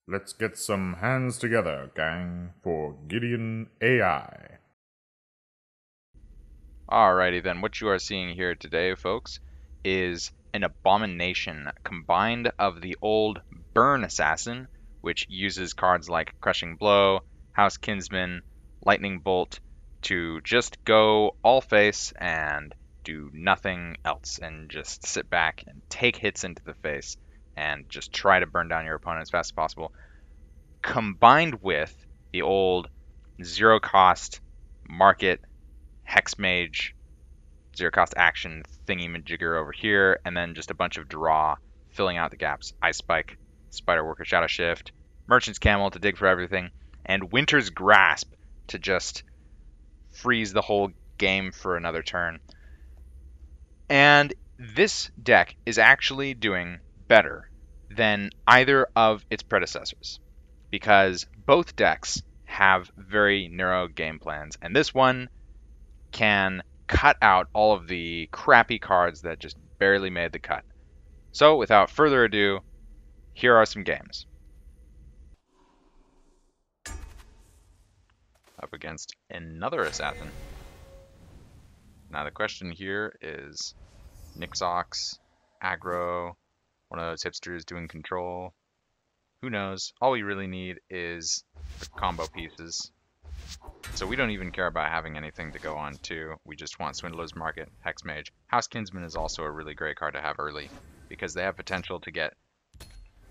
Let's get some hands together, gang, for Gideon AI. Alrighty then, what you are seeing here today, folks, is an abomination combined of the old Burn Assassin, which uses cards like Crushing Blow, House Kinsman, Lightning Bolt to just go all face and do nothing else and just sit back and take hits into the face and just try to burn down your opponent as fast as possible, combined with the old zero cost market Hex Mage, zero cost action thingy-majigger over here, and then just a bunch of draw filling out the gaps. Ice Spike, Spider Worker, Shadow Shift, Merchant's Camel to dig for everything, and Winter's Grasp to just freeze the whole game for another turn. And this deck is actually doing better than either of its predecessors, because both decks have very narrow game plans, and this one can cut out all of the crappy cards that just barely made the cut. So without further ado, here are some games. Up against another assassin. Now the question here is Nix-ox, aggro, one of those hipsters doing control. Who knows? All we really need is the combo pieces. So we don't even care about having anything to go on to. We just want Swindler's Market, Hex Mage. House Kinsman is also a really great card to have early because they have potential to get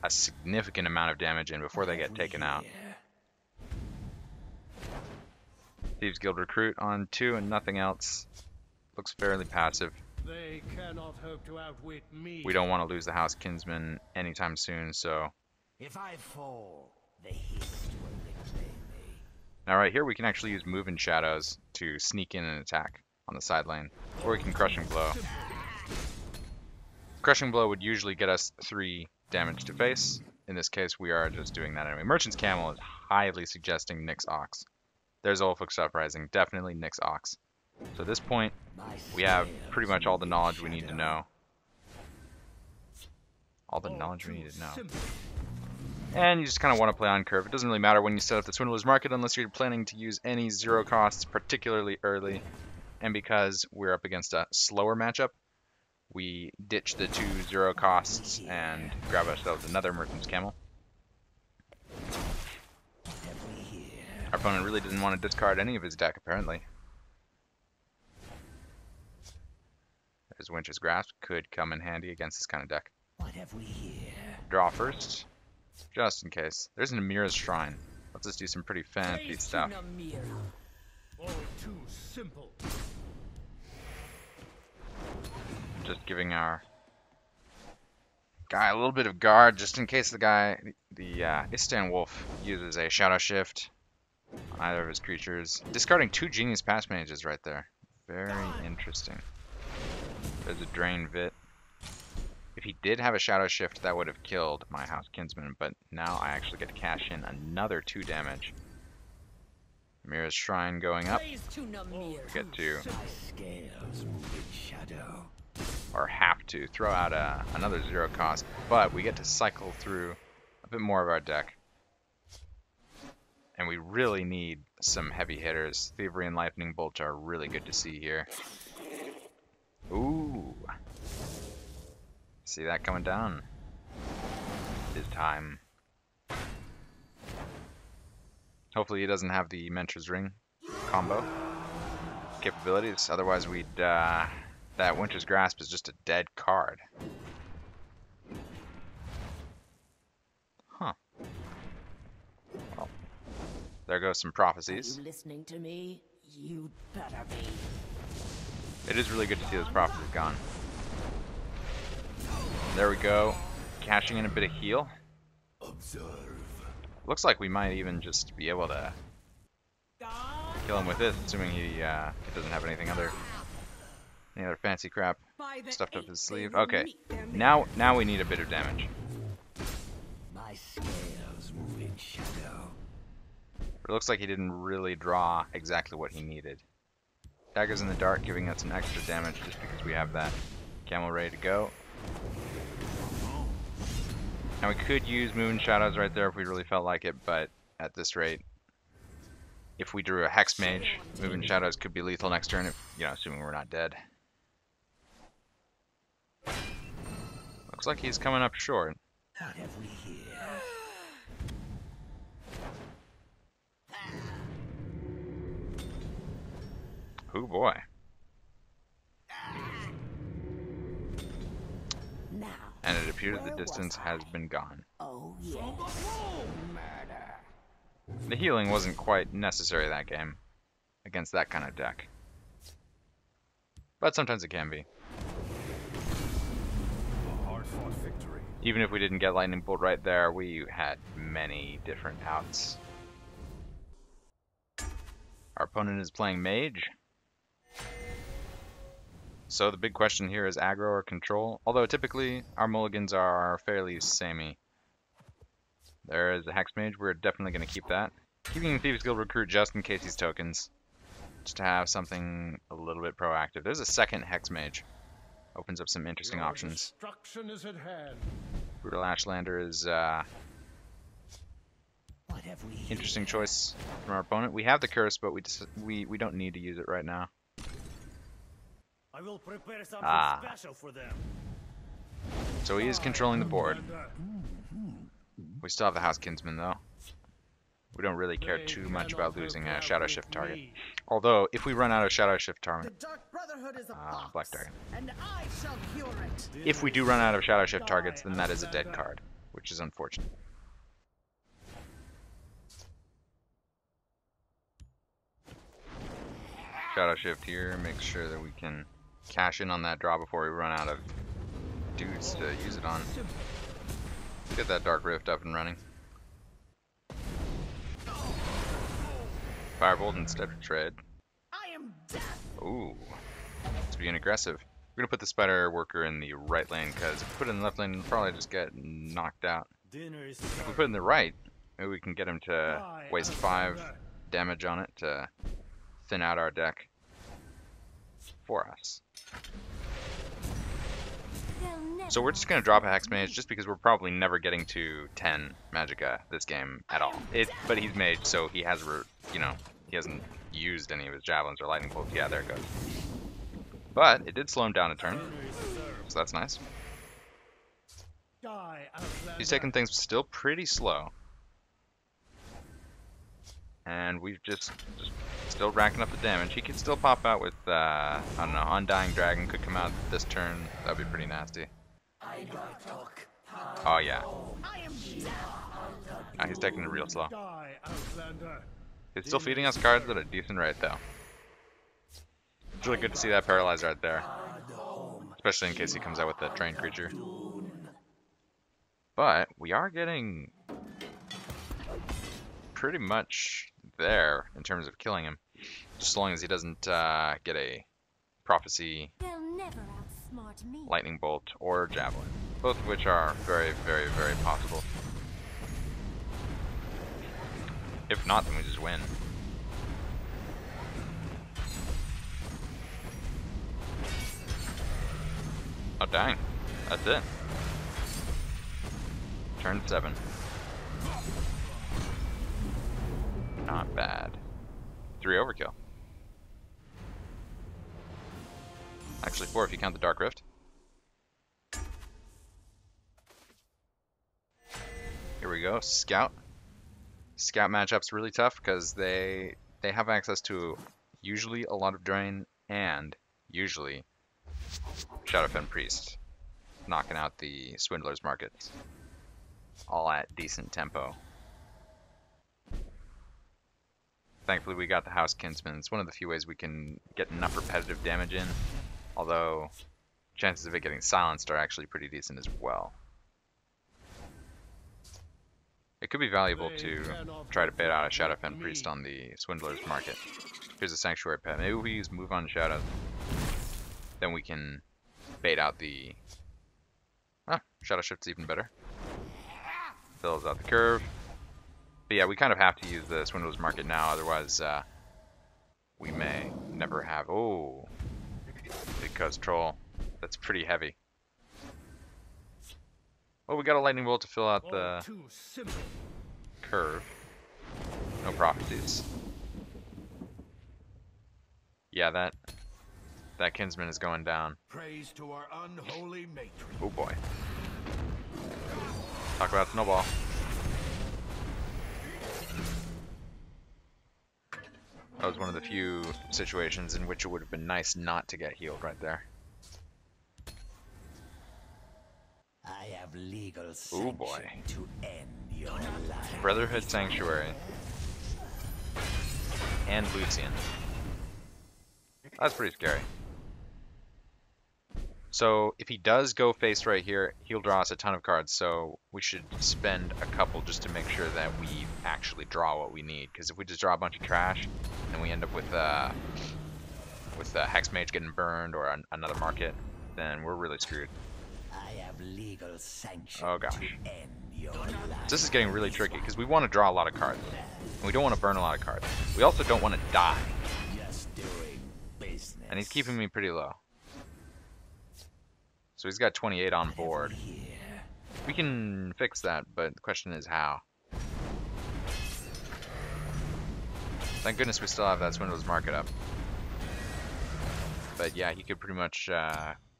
a significant amount of damage in before they get taken out. Thieves Guild Recruit on 2 and nothing else. Looks fairly passive. They cannot hope to outwit me. We don't want to lose the House Kinsman anytime soon, so... If I fall, the Hist will reclaim me. Now right here we can actually use Move in Shadows to sneak in and attack on the side lane. Or we can Crushing Blow. Crushing Blow would usually get us 3 damage to face. In this case we are just doing that anyway. Merchant's Camel is highly suggesting Nix-ox. There's Olfuk's Uprising, definitely Nix-ox. So at this point, we have pretty much all the knowledge we need to know. All the knowledge we need to know. And you just kind of want to play on curve. It doesn't really matter when you set up the Swindler's Market unless you're planning to use any zero costs, particularly early. And because we're up against a slower matchup, we ditch the 2 zero costs and grab ourselves another Merchant's Camel. Our opponent really didn't want to discard any of his deck, apparently. There's Winter's Grasp, could come in handy against this kind of deck. What have we here? Draw first, just in case. There's an Amira's Shrine. Let's just do some pretty fancy stuff. All too simple. Just giving our guy a little bit of guard, just in case the Istan Wolf uses a Shadow Shift on either of his creatures. Discarding 2 Genius Pass Mages right there. Very interesting. There's a Drain Vit. If he did have a Shadow Shift, that would have killed my House Kinsman, but now I actually get to cash in another 2 damage. Amira's Shrine going up. Get to, or have to, throw out another zero cost, but we get to cycle through a bit more of our deck. And we really need some heavy hitters. Thievery and Lightning Bolt are really good to see here. Ooh. See that coming down. It is time. Hopefully he doesn't have the Mentor's Ring combo capabilities. Otherwise we'd, that Winter's Grasp is just a dead card. Huh. Well, there goes some prophecies. Are you listening to me? You'd better be. It is really good to see those prophecies gone. There we go. Cashing in a bit of heal. Observe. Looks like we might even just be able to kill him with this, assuming he doesn't have any other fancy crap stuffed up his sleeve. Okay, now we need a bit of damage. My scales move in shadow. But it looks like he didn't really draw exactly what he needed. Daggers in the Dark giving us some extra damage just because we have that Camel ready to go. And we could use Moon Shadows right there if we really felt like it, but at this rate, if we drew a Hex Mage, Moon Shadows could be lethal next turn, if, you know, assuming we're not dead. Looks like he's coming up short. What have we here? Oh boy. Now. And it appears the Where distance was has I? been gone. Oh yes. Murder. The healing wasn't quite necessary that game against that kind of deck. But sometimes it can be. A hard-fought victory. Even if we didn't get Lightning Bolt right there, we had many different outs. Our opponent is playing Mage. So the big question here is aggro or control, although typically our mulligans are fairly samey. There is a Hex Mage, we're definitely going to keep that. Keeping Thieves Guild Recruit just in case he's tokens, just to have something a little bit proactive. There's a second Hex Mage, opens up some interesting Your options. destruction is at hand. Brutal Ashlander is What have we here? interesting choice from our opponent. We have the curse, but we don't need to use it right now. I will prepare something special for them. So he is controlling the board. Commander, We still have the House Kinsman though. We don't really care they too much cannot about losing hope a to Shadow outwit Shift target. me. Although, if we run out of Shadow Shift The target, Dark Brotherhood is a fox, Black Dragon. and I shall cure it. If we do run out of Shadow Shift targets, then that is a dead card, which is unfortunate. Shadow Shift here, make sure that we can cash in on that draw before we run out of dudes to use it on. Get that Dark Rift up and running. Firebolt instead of Tread. I am death. Ooh, it's being aggressive. We're gonna put the Spider Worker in the right lane, because if we put it in the left lane, it'll probably just get knocked out. Dinner is If we put it in the right, maybe we can get him to waste 5 damage on it to thin out our deck for us. So we're just going to drop a Hex Mage just because we're probably never getting to 10 Magicka this game at all. But he's Mage, so he has, you know, he hasn't used any of his Javelins or Lightning Bolts. Yeah, there it goes. But it did slow him down a turn, so that's nice. Die, Outlander. He's taking things still pretty slow. And we've just still racking up the damage. He could still pop out with, I don't know, Undying Dragon could come out this turn. That would be pretty nasty. Oh yeah. I am death. He's taking it real slow. Die, Outlander. He's still feeding us cards at a decent rate though. It's really good to see that Paralyze right there. Especially in case he comes out with that trained creature. But we are getting pretty much there in terms of killing him. Just as long as he doesn't get a Prophecy, They'll never outsmart me. Lightning Bolt, or Javelin. Both of which are very, very, very possible. If not, then we just win. Oh dang, that's it. Turn 7. Not bad. 3 overkill. Actually 4 if you count the Dark Rift. Here we go, Scout. Scout matchup's really tough because they have access to usually a lot of Drain and usually Shadowfen Priest, knocking out the Swindler's Markets, all at decent tempo. Thankfully we got the House Kinsman. It's one of the few ways we can get enough repetitive damage in, although chances of it getting silenced are actually pretty decent as well. It could be valuable to try to bait out a Shadowfen Priest on the Swindler's Market. Here's a Sanctuary Pet. Maybe we use Move on Shadows. Then we can bait out the... Shadow Shift's even better. Fills out the curve. But yeah, we kind of have to use the Swindler's Market now, otherwise we may never have... Oh! Because Troll. That's pretty heavy. Well, we got a lightning bolt to fill out All the too simple. curve. No prophecies. Yeah, that kinsman is going down. Praise to our unholy matron. Oh boy. Talk about snowball. That was one of the few situations in which it would have been nice not to get healed right there. I have legal Ooh, sanction boy. to end your life. Brotherhood Sanctuary. And Lucian. That's pretty scary. So if he does go face right here, he'll draw us a ton of cards. So we should spend a couple just to make sure that we actually draw what we need. Because if we just draw a bunch of trash, and we end up with Hex Mage getting burned or another market, then we're really screwed. I have legal sanction Oh gosh. to end your life. This is getting really tricky because we want to draw a lot of cards. And we don't want to burn a lot of cards. We also don't want to die. Just doing business. And he's keeping me pretty low. So he's got 28 on board. Here. We can fix that, but the question is how. Thank goodness we still have that Swindler's Market up. But yeah, he could pretty much,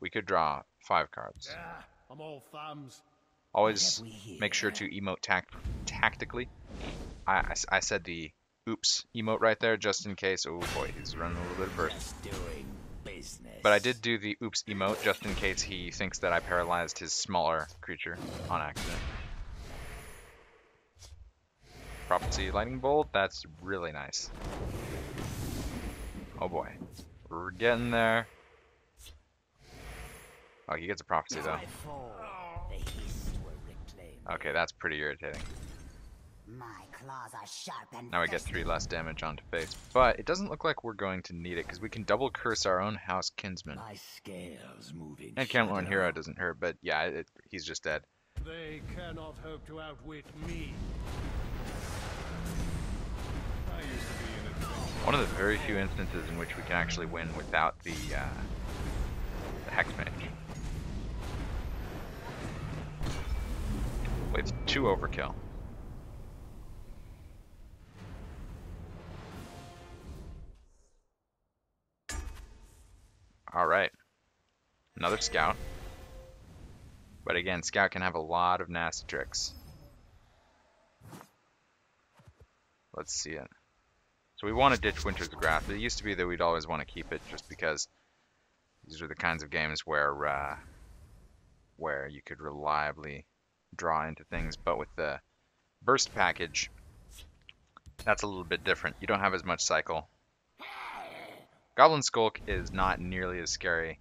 we could draw 5 cards. Yeah, I'm all thumbs. Always make sure to emote tactically. I said the oops emote right there just in case. Oh boy, he's running a little bit of burst. Just doing business. But I did do the oops emote just in case he thinks that I paralyzed his smaller creature on accident. Prophecy Lightning Bolt, that's really nice. Oh boy. We're getting there. Oh, he gets a prophecy though. I fall. The hist will reclaim. Okay, that's pretty irritating. My claws are sharp and Now we get 3 less damage onto face. But it doesn't look like we're going to need it because we can double curse our own house kinsman. My scales moving. And Camelorn Hero doesn't hurt, but yeah, he's just dead. They cannot hope to outwit me. I used to be an adventurer. One of the very few instances in which we can actually win without the Hex Mage. With 2 overkill. Alright. Another Scout. But again, Scout can have a lot of nasty tricks. Let's see it. So we want to ditch Winter's Grasp. It used to be that we'd always want to keep it just because these are the kinds of games where you could reliably draw into things. But with the Burst package, that's a little bit different. You don't have as much cycle. Goblin Skulk is not nearly as scary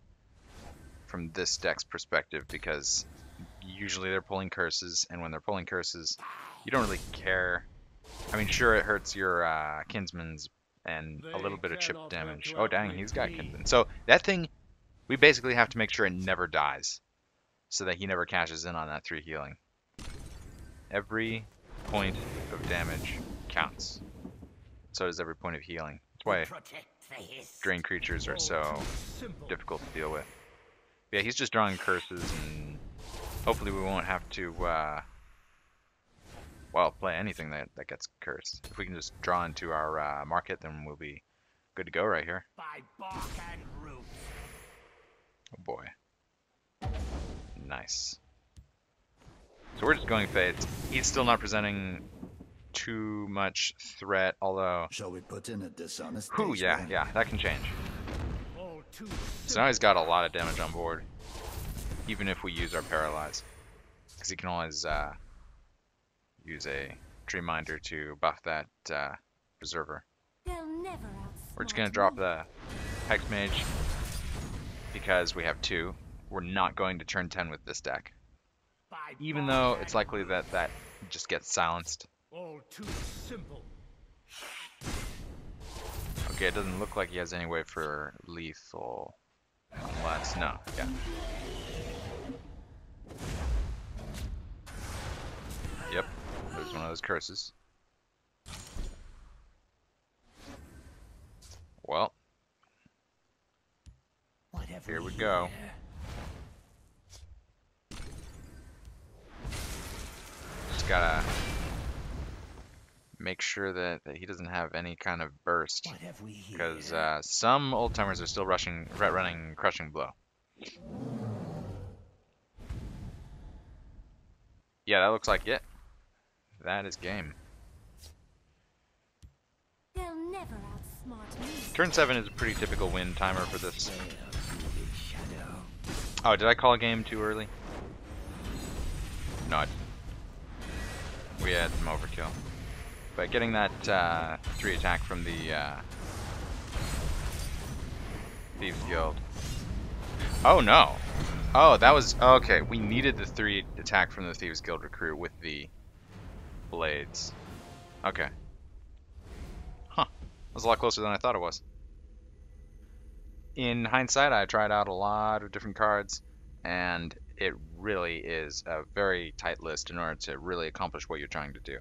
from this deck's perspective because usually they're pulling curses, and when they're pulling curses, you don't really care. I mean, sure, it hurts your kinsman's and a little bit of chip damage. Oh, dang, he's got kinsman. So that thing, we basically have to make sure it never dies so that he never cashes in on that 3 healing. Every point of damage counts. So does every point of healing. That's why Protect the hist. drain creatures are so Simple. difficult to deal with. Yeah, he's just drawing curses, and hopefully we won't have to, well, play anything that gets cursed. If we can just draw into our market, then we'll be good to go right here. By bark and roots. Oh boy. Nice. So we're just going Fates. He's still not presenting too much threat, although... Shall we put in a dishonest Whew, taste, yeah, then? yeah, that can change. All too So now he's got a lot of damage on board, even if we use our Paralyze. Because he can always use a Tree Minder to buff that Preserver. They'll never outsmart We're just going to drop me. the Hex Mage because we have 2. We're not going to turn 10 with this deck. By Even bark though and it's likely that that just gets silenced. All too simple. Okay, it doesn't look like he has any way for lethal. Unless, no, yeah. Yep, there's one of those curses. Well, What have here we go. here? just gotta make sure that he doesn't have any kind of burst, What have we here? because some old timers are still running Crushing Blow. Yeah, that looks like it. That is game. They'll never outsmart me. Turn 7 is a pretty typical win timer for this. Oh, did I call a game too early? No, we had some overkill. But getting that 3 attack from the Thieves Guild. Oh no! Oh, that was okay. We needed the 3 attack from the Thieves Guild recruit with the blades. Okay. Huh. That was a lot closer than I thought it was. In hindsight, I tried out a lot of different cards, and it really is a very tight list in order to really accomplish what you're trying to do.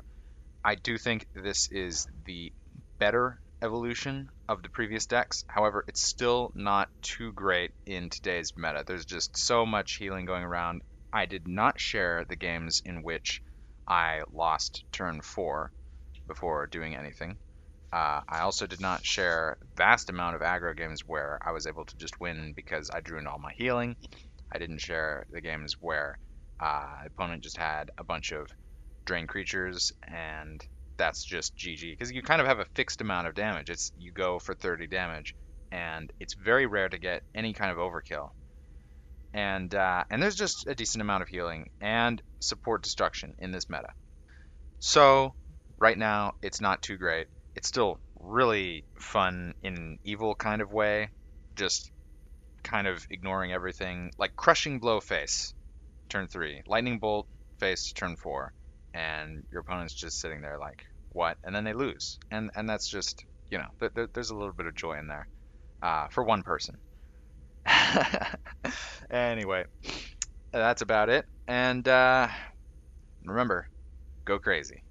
I do think this is the better evolution of the previous decks. However, it's still not too great in today's meta. There's just so much healing going around. I did not share the games in which I lost turn 4 before doing anything. I also did not share vast amount of aggro games where I was able to just win because I drew in all my healing. I didn't share the games where the opponent just had a bunch of drain creatures and that's just GG, because you kind of have a fixed amount of damage. You go for 30 damage, and it's very rare to get any kind of overkill. And there's just a decent amount of healing and support destruction in this meta. So right now it's not too great. It's still really fun in an evil kind of way, just kind of ignoring everything. Like Crushing Blow face, turn 3. Lightning Bolt face, turn 4. And your opponent's just sitting there like, what? And then they lose. And that's just, you know, there's a little bit of joy in there for one person. Anyway, that's about it. And remember, go crazy.